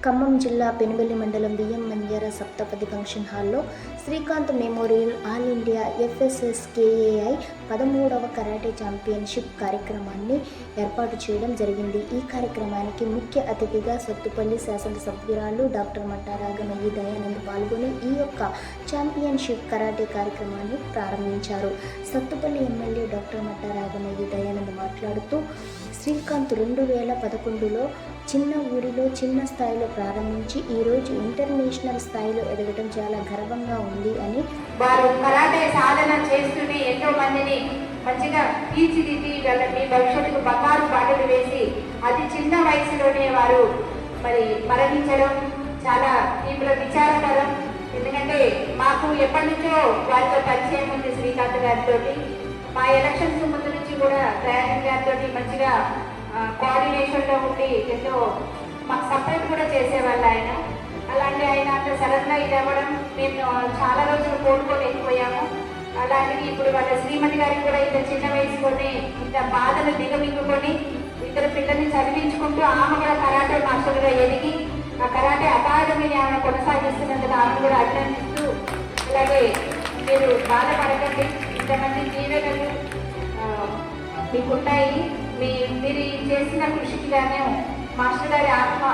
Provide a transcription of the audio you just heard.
ఖమ్మం జిల్లా పెనుబెల్లి మండలం బియ్యం మంజర సప్తపది ఫంక్షన్ హాల్లో Srikanth memorial all India FSSKAI 13వ కరాటే ఛాంపియన్షిప్ కార్యక్రమాన్ని ఏర్పాటు చేయడం జరిగింది. ఈ కార్యక్రమానికి ముఖ్య అతిథిగా సత్తుపల్లి శాసనసభ్యురాలు డాక్టర్ మట్టా రాగమయ్యి దయానంద్ పాల్గొని ఈ యొక్క ఛాంపియన్షిప్ కరాటే కార్యక్రమాన్ని ప్రారంభించారు. సత్తుపల్లి ఎమ్మెల్యే డాక్టర్ మట్టా రాగమయ్యి దయానంద్ మాట్లాడుతూ శ్రీకాంత్ 2011లో చిన్న ఊరిలో చిన్న స్థాయిలో ప్రారంభించి ఈరోజు ఇంటర్నేషనల్ స్థాయిలో ఎదగడం చాలా గర్వంగా ఉంది అని వారు కరాటే సాధన చేస్తూనే ఎంతో మందిని మంచిగా తీర్చిదిద్ది మీ భవిష్యత్తుకు బంగారు బాటలు వేసి అతి చిన్న వయసులోనే వారు మరణించడం చాలా తీవ్ర విచారకరం. ఎందుకంటే మాకు ఎప్పటి నుంచో వారితో పరిచయం ఉంది. శ్రీకాంత్ గారితో మా ఎలక్షన్స్ ముందు నుంచి కూడా దయానంద్ గారితో మంచిగా కోఆర్డినేషన్లో ఉండి ఎంతో మాకు సపరేట్ కూడా చేసేవాళ్ళు ఆయన. అలాంటి ఆయన అంత సడన్గా ఇది అవ్వడం మేము చాలా రోజులు కోరుకోలేకపోయాము. అలాంటిది ఇప్పుడు వాళ్ళ శ్రీమతి గారికి కూడా ఇంత చిన్న వయసులోనే ఇంత బాధలు దిగమింగుకొని ఇద్దరు పిల్లల్ని చదివించుకుంటూ ఆమె కూడా కరాటే మాస్టర్గా ఎదిగి ఆ కరాటే అకాడమీని ఆమె కొనసాగిస్తున్నందుకు ఆమె కూడా అభినందిస్తూ, అలాగే మీరు బాధపడకండి, ఇంతమంది జీవనలు మీకుంటాయి, మీరు చేసిన కృషికి గాను మాస్టర్ గారి ఆత్మ